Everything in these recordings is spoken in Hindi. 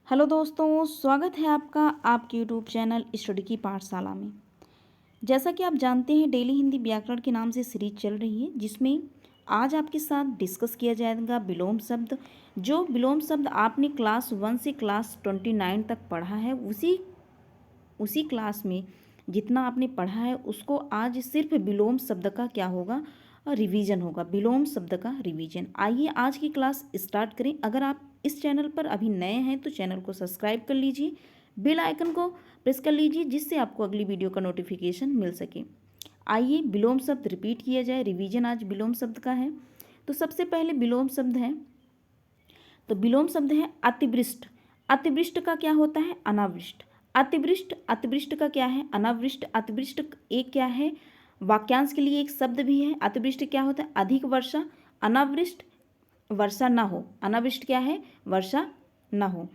हेलो दोस्तों, स्वागत है आपका आपके यूट्यूब चैनल स्टडी की पाठशाला में। जैसा कि आप जानते हैं, डेली हिंदी व्याकरण के नाम से सीरीज चल रही है, जिसमें आज आपके साथ डिस्कस किया जाएगा विलोम शब्द। जो विलोम शब्द आपने क्लास 1 से क्लास 29 तक पढ़ा है, उसी क्लास में जितना आपने पढ़ा है उसको आज सिर्फ विलोम शब्द का क्या होगा, रिवीजन होगा। विलोम शब्द का रिवीजन। आइए आज की क्लास स्टार्ट करें। अगर आप इस चैनल पर अभी नए हैं तो चैनल को सब्सक्राइब कर लीजिए, बेल आइकन को प्रेस कर लीजिए, जिससे आपको अगली वीडियो का नोटिफिकेशन मिल सके। आइए विलोम शब्द रिपीट किया जाए। रिवीजन आज विलोम शब्द का है। तो सबसे पहले विलोम शब्द है, तो विलोम शब्द है अतिवृष्ट। अतिवृष्ट का क्या होता है? अनावृष्ट। अतिवृष्ट, अतिवृष्ट का क्या है? अनावृष्ट। अतिवृष्ट एक क्या है? वाक्यांश के लिए एक शब्द भी है। अतिवृष्ट क्या होता है? अधिक वर्षा। अनावृष्ट वर्षा ना हो। अनावृष्ट क्या है? वर्षा ना हो।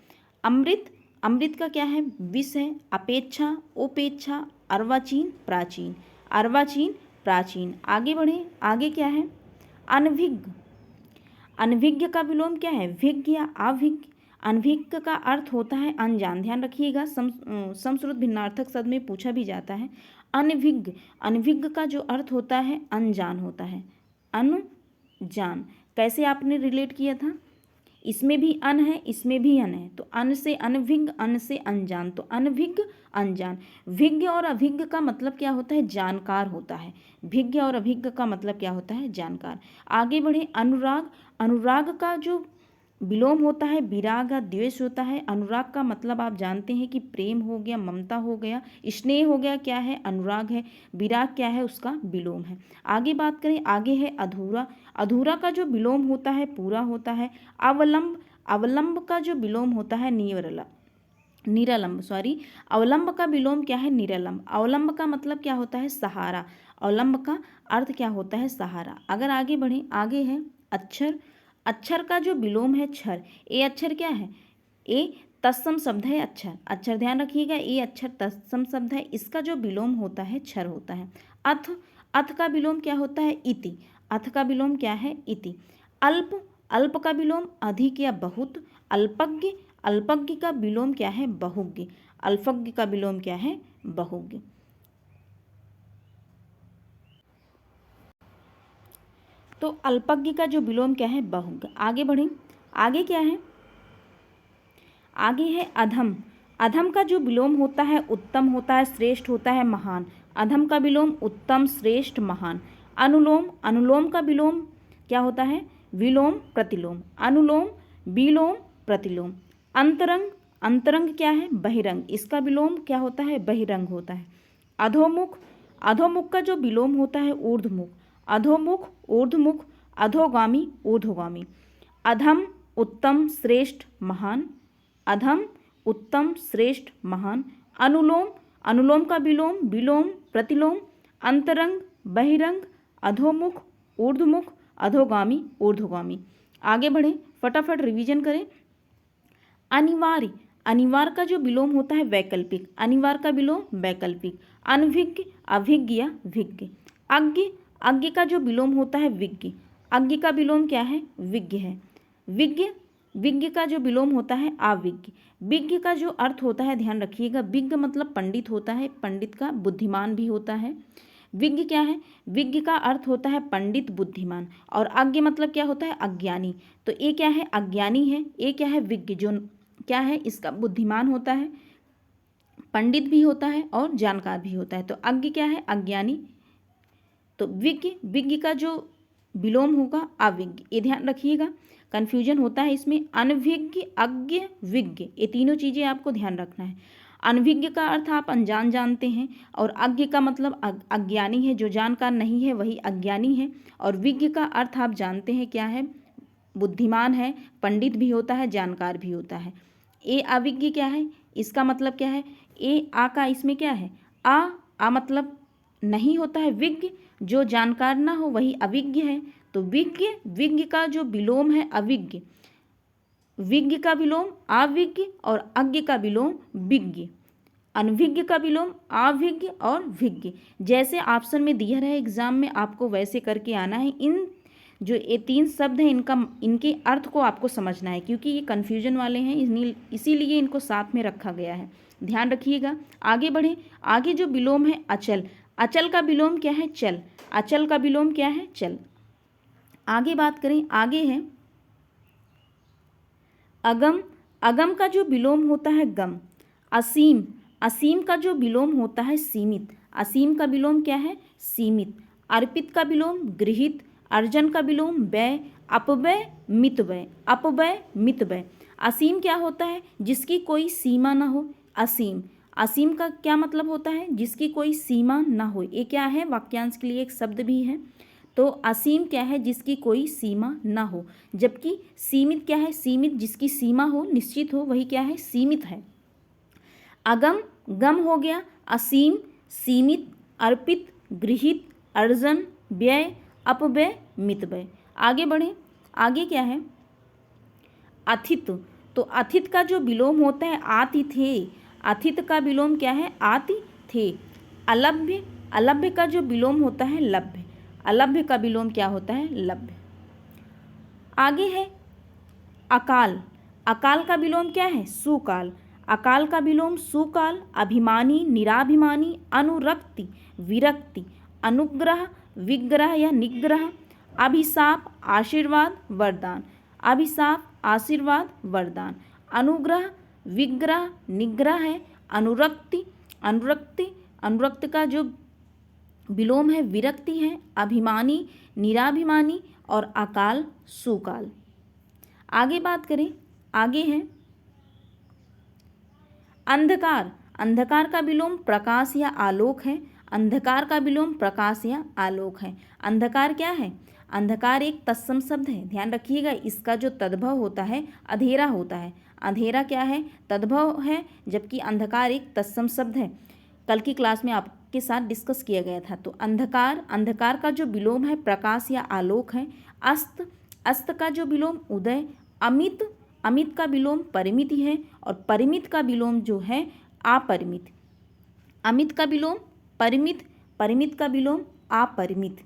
अमृत, अमृत का क्या है? विष है। अपेक्षा, उपेक्षा, अर्वाचीन, प्राचीन। अर्वाचीन, प्राचीन। आगे बढ़े, आगे क्या है? अनभिज्ञ। अनभिज्ञ का विलोम क्या है? विज्ञ या अभिज्ञ। अनभिज्ञ का अर्थ होता है अनजान। ध्यान रखिएगा, समश्रुत भिन्नार्थक शब्द में पूछा भी जाता है। अनभिज्ञ, अनभिज्ञ का जो अर्थ होता है अनजान होता है। अनजान कैसे आपने रिलेट किया था? इसमें भी अन है, इसमें भी अन है, तो अन से अनभिज्ञ, अन से अनजान, तो अनभिज्ञ अनजान। विज्ञ और अभिज्ञ का मतलब क्या होता है? जानकार होता है। भिज्ञ और अभिज्ञ का मतलब क्या होता है? जानकार। आगे बढ़े, अनुराग। अनुराग का जो विलोम होता है विराग या द्वेष होता है। अनुराग का मतलब आप जानते हैं कि प्रेम हो गया, ममता हो गया, स्नेह हो गया, क्या है? अनुराग है। विराग क्या है? उसका विलोम है। आगे बात करें, आगे है अधूरा। अधूरा का जो विलोम होता है पूरा होता है। अवलंब, अवलंब का जो विलोम होता है निरालंब, सॉरी, अवलंब का विलोम क्या है? निरालंब। अवलंब का मतलब क्या होता है? सहारा। अवलंब का अर्थ क्या होता है? सहारा। अगर आगे बढ़ें, आगे है अक्षर। अक्षर का जो विलोम है क्षर। ए अक्षर क्या है? ए तत्सम शब्द है अक्षर। अक्षर ध्यान रखिएगा, ए अक्षर तत्सम शब्द है। इसका जो विलोम होता है क्षर होता है। अथ, अथ का विलोम क्या होता है? इति। अथ का विलोम क्या है? इति। अल्प, अल्प का विलोम अधिक या बहुत। अल्पज्ञ, अल्पज्ञ का विलोम क्या है? बहुज्ञ। अल्पज्ञ का विलोम क्या है? बहुज्ञ। तो अल्पज्ञ का जो विलोम क्या है? बहुज्ञ। आगे बढ़ें, आगे क्या है? आगे है अधम। अधम का जो विलोम होता है उत्तम होता है, श्रेष्ठ होता है, महान। अधम का विलोम उत्तम, श्रेष्ठ, महान। अनुलोम, अनुलोम का विलोम क्या होता है? विलोम, प्रतिलोम। अनुलोम, विलोम, प्रतिलोम। अंतरंग, अंतरंग क्या है? बहिरंग। इसका विलोम क्या होता है? बहिरंग होता है। अधोमुख, अधोमुख का जो विलोम होता है ऊर्ध्वमुख। अधोमुख, ऊर्ध्वमुख, अधोगामी, ऊर्ध्वगामी। अधम, उत्तम, श्रेष्ठ, महान। अधम, उत्तम, श्रेष्ठ, महान। अनुलोम, अनुलोम का विलोम विलोम, प्रतिलोम। अंतरंग, बहिरंग, अधोमुख, ऊर्ध्वमुख, अधोगामी, ऊर्ध्वगामी। आगे बढ़े, फटाफट रिवीजन करें। अनिवार्य, अनिवार्य का जो विलोम होता है वैकल्पिक। अनिवार्य का विलोम वैकल्पिक। अनभिज्ञ, अभिज्ञ या विज्ञ। अज्ञ, अज्ञ का जो विलोम होता है विज्ञ। अज्ञ का विलोम क्या है? विज्ञ है। विज्ञ, विज्ञ का जो विलोम होता है अविज्ञ। विज्ञ का जो अर्थ होता है ध्यान रखिएगा, विज्ञ मतलब पंडित होता है, पंडित का बुद्धिमान भी होता है। विज्ञ क्या है? विज्ञ का अर्थ होता है पंडित, बुद्धिमान। और अज्ञ मतलब क्या होता है? अज्ञानी। तो ये क्या है? अज्ञानी है। ये क्या है? विज्ञ, जो क्या है? इसका बुद्धिमान होता है, पंडित भी होता है और जानकार भी होता है। तो अज्ञ क्या है? अज्ञानी। तो विज्ञ, विज्ञ का जो विलोम होगा अविज्ञ। ये ध्यान रखिएगा, कन्फ्यूजन होता है इसमें। अनभिज्ञ, अज्ञ, विज्ञ, ये तीनों चीज़ें आपको ध्यान रखना है। अनभिज्ञ का अर्थ आप अनजान जानते हैं, और अज्ञ का मतलब अज्ञानी है, जो जानकार नहीं है वही अज्ञानी है। और विज्ञ का अर्थ आप जानते हैं क्या है? बुद्धिमान है, पंडित भी होता है, जानकार भी होता है। ए अविज्ञ क्या है? इसका मतलब क्या है? ए आ का इसमें क्या है? आ मतलब नहीं होता है विज्ञ, जो जानकार ना हो वही अविज्ञ है। तो विज्ञ, विज्ञ का जो विलोम है अविज्ञ। विज्ञ का विलोम अविज्ञ और अज्ञ का विलोम विज्ञ। अनभिज्ञ का विलोम अविज्ञ और विज्ञ। जैसे ऑप्शन में दिया रहा है एग्जाम में, आपको वैसे करके आना है। इन जो ये 3 शब्द हैं इनके अर्थ को आपको समझना है, क्योंकि ये कन्फ्यूजन वाले हैं, इसीलिए इनको साथ में रखा गया है, ध्यान रखिएगा। आगे बढ़े। आगे जो विलोम है अचल, अचल का विलोम क्या है? चल। अचल का विलोम क्या है? चल। आगे बात करें, आगे है अगम, अगम का जो विलोम होता है गम। असीम, असीम का जो विलोम होता है सीमित, असीम का विलोम क्या है? सीमित। अर्पित का विलोम गृहीत। अर्जन का विलोम व्यय। अपव्यय मितव्यय, अपव्यय मितव्यय। असीम क्या होता है? जिसकी कोई सीमा ना हो, असीम। असीम का क्या मतलब होता है? जिसकी कोई सीमा ना हो। ये क्या है? वाक्यांश के लिए एक शब्द भी है। तो असीम क्या है? जिसकी कोई सीमा ना हो। जबकि सीमित क्या है? सीमित जिसकी सीमा हो, निश्चित हो, वही क्या है? सीमित है। अगम, गम हो गया। असीम, सीमित, अर्पित, गृहीत, अर्जन, व्यय, अपव्यय, मितव्यय। आगे बढ़े। आगे क्या है? अथित। तो अथित का जो विलोम होता है आतिथे। अथित का विलोम क्या है? आतिथे। अलभ्य, अलभ्य का जो विलोम होता है लभ्य। अलभ्य का विलोम क्या होता है? लभ्य। आगे है अकाल। अकाल का विलोम क्या है? सुकाल। अकाल का विलोम सुकाल। अभिमानी, निराभिमानी, अनुरक्ति, विरक्ति, अनुग्रह, विग्रह या निग्रह, अभिशाप, आशीर्वाद, वरदान। अभिशाप, आशीर्वाद, वरदान। अनुग्रह, विग्रह, निग्रह है। अनुरक्ति, अनुरक्ति, अनुरक्त का जो विलोम है विरक्ति है। अभिमानी, निराभिमानी और अकाल, सुकाल। आगे बात करें, आगे है अंधकार। अंधकार का विलोम प्रकाश या आलोक है। अंधकार का विलोम प्रकाश या आलोक है। अंधकार क्या है? अंधकार एक तत्सम शब्द है, ध्यान रखिएगा। इसका जो तद्भव होता है अंधेरा होता है। अंधेरा क्या है? तद्भव है, जबकि अंधकार एक तत्सम शब्द है। कल की क्लास में आपके साथ डिस्कस किया गया था। तो अंधकार, अंधकार का जो विलोम है प्रकाश या आलोक है। अस्त, अस्त का जो विलोम उदय। अमित, अमित का विलोम परिमित है, और परिमित का विलोम जो है अपरिमित। अमित का विलोम परिमित, परिमित का विलोम अपरिमित।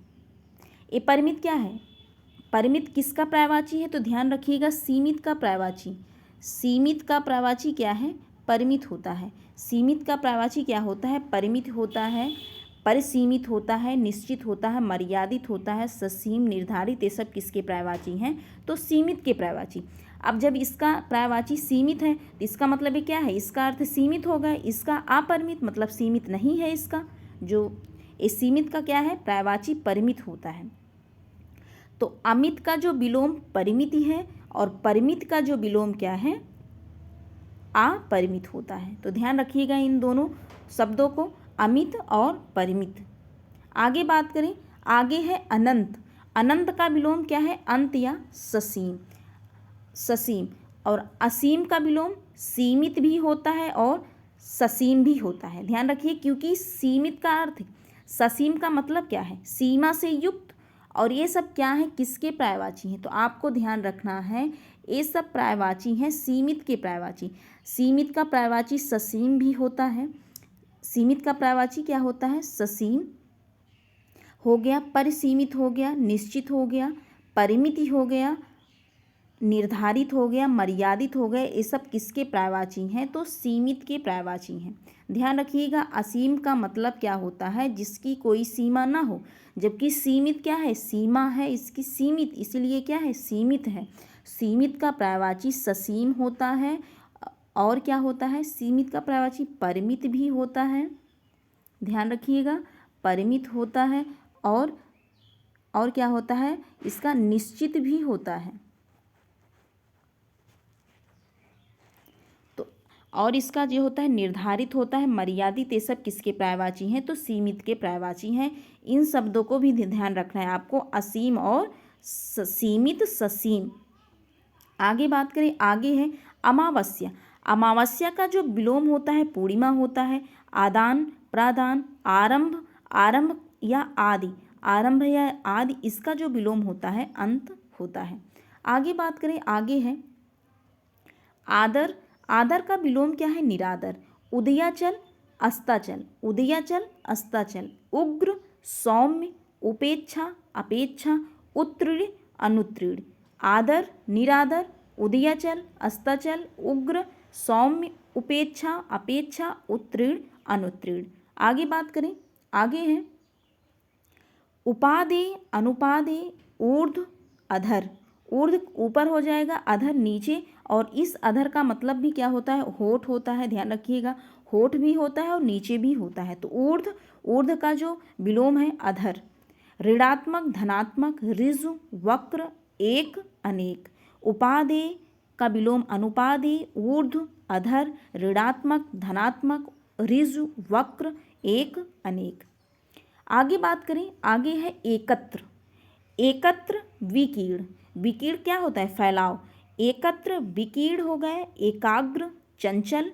ये परिमित क्या है? परिमित किसका पर्यायवाची है? तो ध्यान रखिएगा, सीमित का पर्यायवाची। सीमित का पर्यायवाची क्या है? परिमित होता है। सीमित का पर्यायवाची क्या होता है? परिमित होता है, परिसीमित होता है, निश्चित होता है, मर्यादित होता है, ससीम, निर्धारित। ये सब किसके पर्यायवाची हैं? तो सीमित के पर्यायवाची। अब जब इसका पर्यायवाची सीमित है तो इसका मतलब ये क्या है? इसका अर्थ सीमित होगा। इसका अपरिमित मतलब सीमित नहीं है। इसका जो इस सीमित का क्या है? पर्यायवाची परिमित होता है। तो अमित का जो विलोम परिमित है, और परिमित का जो विलोम क्या है? अपरिमित होता है। तो ध्यान रखिएगा इन दोनों शब्दों को, अमित और परिमित। आगे बात करें, आगे है अनंत। अनंत का विलोम क्या है? अंत या ससीम, ससीम। और असीम का विलोम सीमित भी होता है और ससीम भी होता है। ध्यान रखिए, क्योंकि सीमित का अर्थ, ससीम का मतलब क्या है? सीमा से युक्त। और ये सब क्या है? किसके पर्यायवाची हैं? तो आपको ध्यान रखना है, ये सब पर्यायवाची हैं सीमित के पर्यायवाची। सीमित का पर्यायवाची ससीम भी होता है। सीमित का पर्यायवाची क्या होता है? ससीम हो गया, परिसीमित हो गया, निश्चित हो गया, परिमिति हो गया, निर्धारित हो गया, मर्यादित हो गए। ये सब किसके पर्यायवाची हैं? तो सीमित के पर्यायवाची हैं। ध्यान रखिएगा, असीम का मतलब क्या होता है? जिसकी कोई सीमा ना हो। जबकि सीमित क्या है? सीमा है इसकी, सीमित, इसलिए क्या है? सीमित है। सीमित का पर्यायवाची ससीम होता है। और क्या होता है? सीमित का पर्यायवाची परिमित भी होता है। ध्यान रखिएगा, परिमित होता है। और क्या होता है? इसका निश्चित भी होता है। तो और इसका जो होता है निर्धारित होता है, मर्यादित। ये सब किसके पर्यायवाची हैं? तो सीमित के पर्यायवाची हैं। इन शब्दों को भी ध्यान रखना है आपको, असीम और सीमित, ससीम। आगे बात करें, आगे है अमावस्या। अमावस्या का जो विलोम होता है पूर्णिमा होता है। आदान, प्रदान, आरंभ, आरंभ या आदि, आरंभ या आदि, इसका जो विलोम होता है अंत होता है। आगे बात करें, आगे है आदर। आदर का विलोम क्या है? निरादर। उदयाचल, अस्ताचल, उदयाचल, अस्ताचल। उग्र, सौम्य, उपेक्षा, अपेक्षा, उत्तीर्ण, अनुत्तीर्ण। आदर, निरादर, उदयाचल, अस्ताचल, उग्र, सौम्य, उपेक्षा, अपेक्षा, उत्तीर्ण, अनुत्तीर्ण। आगे बात करें, आगे है उपादेय, अनुपादेय, ऊर्ध्व, अधर। ऊर्ध्व ऊपर हो जाएगा, अधर नीचे, और इस अधर का मतलब भी क्या होता है, होठ होता है, ध्यान रखिएगा, होठ भी होता है और नीचे भी होता है। तो ऊर्ध्व, ऊर्ध्व का जो विलोम है अधर। ऋणात्मक, धनात्मक, ऋजु, वक्र, एक, अनेक। उपादेय का विलोम अनुपादेय, ऊर्ध्व, अधर, ऋणात्मक, धनात्मक, ऋजु, वक्र, एक, अनेक। आगे बात करें, आगे है एकत्र। एकत्र, विकीर्ण। विकीर्ण क्या होता है, फैलाव। एकत्र, विकीर्ण हो गए एकाग्र, चंचल।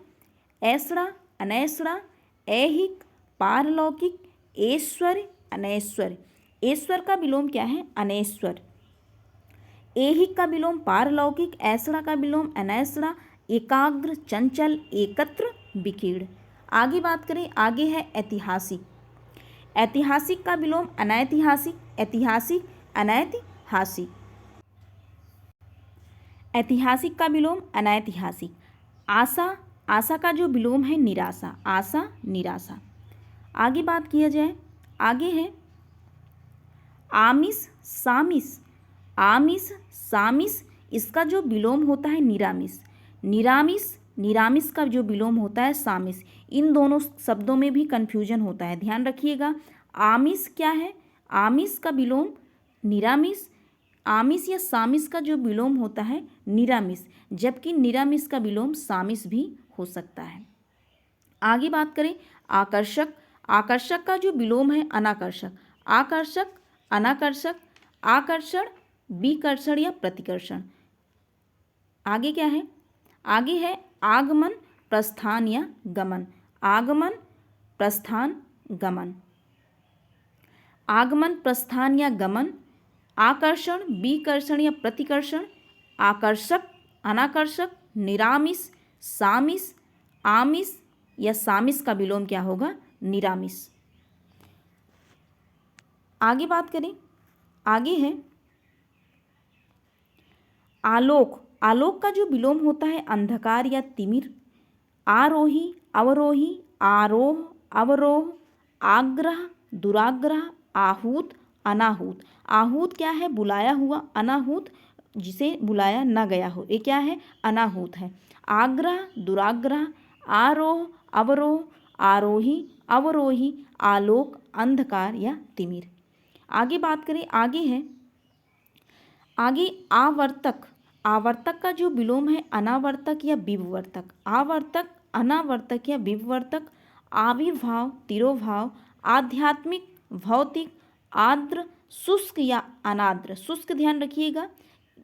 ऐसड़ा, अनैसड़ा, ऐहिक, पारलौकिक, ऐश्वर्य, अनैश्वर्य। ऐश्वर का विलोम क्या है, अनैश्वर। ऐहिक का विलोम पारलौकिक, ऐसड़ा का विलोम अनैसड़ा, एकाग्र, चंचल, एकत्र, विकीर्ण। आगे बात करें, आगे है ऐतिहासिक। ऐतिहासिक का विलोम अनैतिहासिक, ऐतिहासिक, अनैतिहासिक। ऐतिहासिक का विलोम अनैतिहासिक। आशा, आशा का जो विलोम है निराशा, आशा, निराशा। आगे बात किया जाए, आगे है आमिष, सामिष। आमिष, सामिष, इसका जो विलोम होता है निरामिष। निरामिष, निरामिष का जो विलोम होता है सामिष। इन दोनों शब्दों में भी कन्फ्यूजन होता है, ध्यान रखिएगा। आमिष क्या है, आमिष का विलोम निरामिष, आमिष या सामिष का जो विलोम होता है निरामिष, जबकि निरामिष का विलोम सामिष भी हो सकता है। आगे बात करें, आकर्षक। आकर्षक का जो विलोम है अनाकर्षक। आकर्षक, अनाकर्षक, आकर्षण, विकर्षण या प्रतिकर्षण। आगे क्या है, आगे है आगमन, प्रस्थान या गमन। आगमन, प्रस्थान, गमन। आगमन, प्रस्थान या गमन, आकर्षण, विकर्षण या प्रतिकर्षण, आकर्षक, अनाकर्षक, निरामिष, सामिष, आमिष या सामिष का विलोम क्या होगा, निरामिष। आगे बात करें, आगे है आलोक। आलोक का जो विलोम होता है अंधकार या तिमिर। आरोही, अवरोही, आरोह, अवरोह, आग्रह, दुराग्रह, आहूत, अनाहूत। आहूत क्या है, बुलाया हुआ। अनाहूत, जिसे बुलाया न गया हो, ये क्या है, अनाहूत है। आग्रह, दुराग्रह, आरोह, अवरोह, आरोही, अवरोही, आलोक, अंधकार या तिमिर। आगे बात करें, आगे है आगे आवर्तक। आवर्तक का जो विलोम है अनावर्तक या विवर्तक। आवर्तक, अनावर्तक या विवर्तक, आविर्भाव, तिरोभाव, आध्यात्मिक, भौतिक, आर्द्र, शुष्क या अनाद्र। शुष्क ध्यान रखिएगा,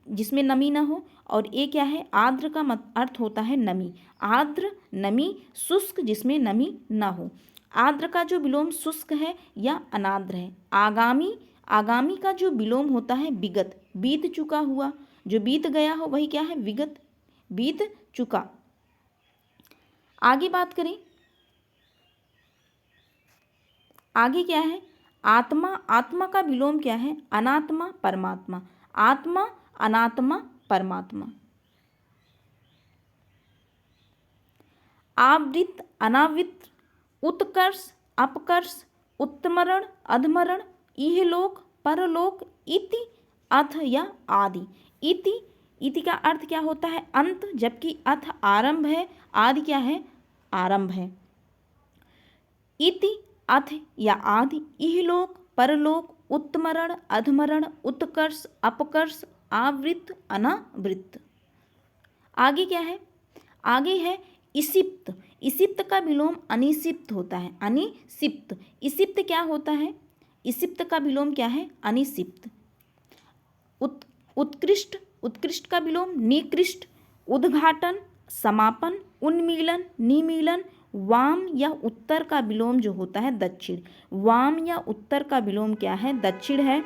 जिसमें नमी ना हो, और ये क्या है, आर्द्र का अर्थ होता है नमी। आर्द्र, नमी, शुष्क जिसमें नमी ना हो। आर्द्र का जो विलोम शुष्क है या अनाद्र है। आगामी, आगामी का जो विलोम होता है विगत, बीत चुका हुआ, जो बीत गया हो वही क्या है, विगत, बीत चुका। आगे बात करें, आगे क्या है, आत्मा। आत्मा का विलोम क्या है, अनात्मा, परमात्मा। आत्मा, अनात्मा, परमात्मा। आवृत, अनावृत, उत्कर्ष, अपकर्ष, उत्तमरण, अधमरण, इहलोक, परलोक, इति, अथ या आदि। इति, इति का अर्थ क्या होता है, अंत, जबकि अथ आरंभ है, आदि क्या है, आरंभ है। इति, अथ या आदि, इहलोक, परलोक, उत्तमरण, अधमरण, उत्कर्ष, अपकर्ष, आवृत, अनावृत। आगे क्या है, आगे है इसिप्त। इसिप्त का विलोम अनिसिप्त होता है, अनिसिप्त। इसिप्त क्या होता है, इसिप्त का विलोम क्या है, अनिसिप्त। उत्कृष्ट, उत्कृष्ट का विलोम निकृष्ट। उद्घाटन, समापन, उन्मीलन, निमीलन। वाम या उत्तर का विलोम जो होता है दक्षिण। वाम या उत्तर का विलोम क्या है, दक्षिण है।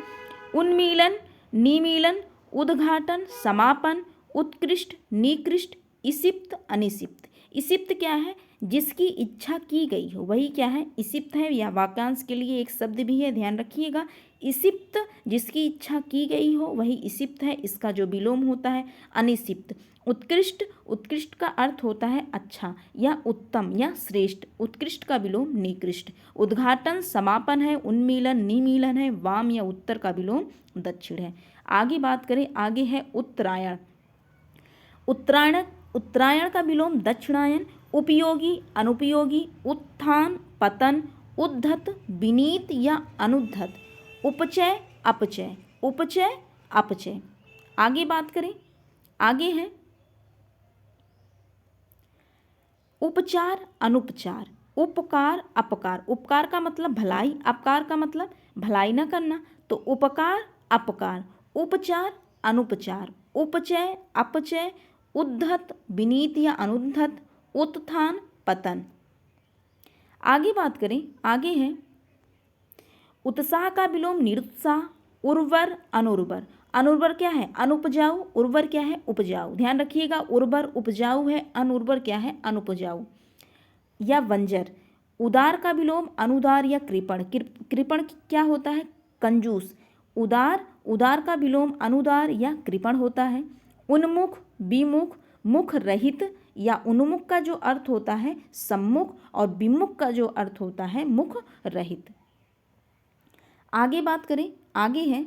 उन्मीलन, निमीलन, उद्घाटन, समापन, उत्कृष्ट, निकृष्ट, इसिप्त, अनिसिप्त। इसिप्त क्या है? जिसकी इच्छा की गई हो वही क्या है? इसिप्त है। या वाक्यांश के लिए एक शब्द भी है, ध्यान रखिएगा। इसिप्त, जिसकी इच्छा की गई हो वही इसिप्त है। इसका जो विलोम होता है अनिसिप्त। उत्कृष्ट, उत्कृष्ट का अर्थ होता है अच्छा या उत्तम या श्रेष्ठ। उत्कृष्ट का विलोम निकृष्ट। उद्घाटन समापन है। उन्मीलन निमीलन है। वाम या उत्तर का विलोम दक्षिण है। आगे बात करें, आगे है उत्तरायण। उत्तरायण, उत्तरायण का विलोम दक्षिणायन। उपयोगी अनुपयोगी। उत्थान पतन। उद्धत विनीत या अनुद्धत। उपचय अपचय। उपचय अपचय। आगे बात करें, आगे है उपचार अनुपचार। उपकार अपकार। उपकार का मतलब भलाई, अपकार का मतलब भलाई न करना, तो उपकार अपकार। उपचार अनुपचार। उपचय अपचय। उद्धत विनीत या अनुद्धत। उत्थान पतन। आगे बात करें, आगे है उत्साह का विलोम निरुत्साह। उर्वर अनुर्वर। अनुर्वर क्या है? अनुपजाऊ। उर्वर क्या है? उपजाऊ। ध्यान रखिएगा, उर्वर उपजाऊ है, अनुर्वर क्या है? अनुपजाऊ या बंजर। उदार का विलोम अनुदार या कृपण। कृपण क्या होता है? कंजूस। उदार, उदार का विलोम अनुदार या कृपण होता है। उन्मुख विमुख। मुख रहित या उन्मुख का जो अर्थ होता है सम्मुख, और विमुख का जो अर्थ होता है मुख रहित। आगे बात करें, आगे है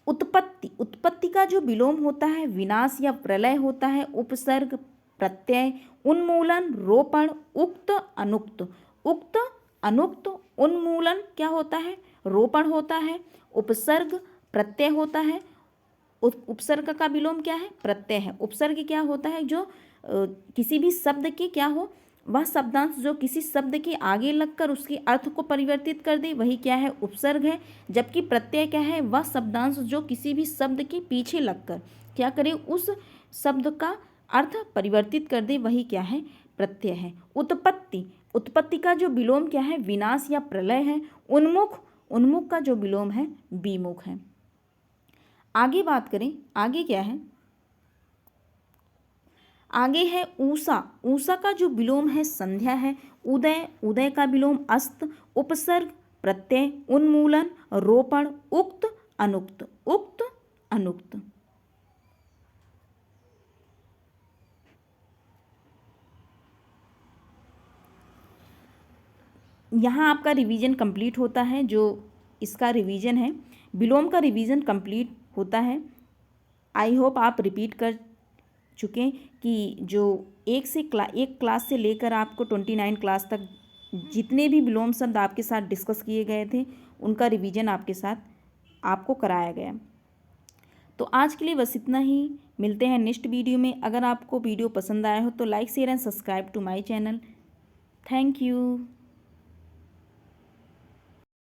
उत्पत्ति। उत्पत्ति का जो विलोम होता है विनाश या प्रलय होता है। उपसर्ग प्रत्यय। उन्मूलन रोपण। उक्त अनुक्त। उक्त अनुक्त। उन्मूलन क्या होता है? रोपण होता है। उपसर्ग प्रत्यय होता है। उपसर्ग का विलोम क्या है? प्रत्यय है। उपसर्ग क्या होता है? जो किसी भी शब्द के क्या हो, वह शब्दांश जो किसी शब्द के आगे लगकर उसके अर्थ को परिवर्तित कर दे वही क्या है? उपसर्ग है। जबकि प्रत्यय क्या है? वह शब्दांश जो किसी भी शब्द के पीछे लगकर क्या करे? उस शब्द का अर्थ परिवर्तित कर दे वही क्या है? प्रत्यय है। उत्पत्ति, उत्पत्ति का जो विलोम क्या है? विनाश या प्रलय है। उन्मुख, उन्मुख का जो विलोम है विमुख है। आगे बात करें, आगे क्या है? आगे है ऊषा। ऊषा का जो विलोम है संध्या है। उदय, उदय का विलोम अस्त। उपसर्ग प्रत्यय। उन्मूलन रोपण। उक्त अनुक्त। उक्त अनुक्त। यहाँ आपका रिवीजन कंप्लीट होता है। जो इसका रिवीजन है, विलोम का रिवीजन कंप्लीट होता है। आई होप आप रिपीट कर चुके कि जो एक क्लास से लेकर आपको 29 क्लास तक जितने भी विलोम शब्द आपके साथ डिस्कस किए गए थे उनका रिवीजन आपके साथ आपको कराया गया। तो आज के लिए बस इतना ही। मिलते हैं नेक्स्ट वीडियो में। अगर आपको वीडियो पसंद आया हो तो like share and subscribe to my channel. Thank you.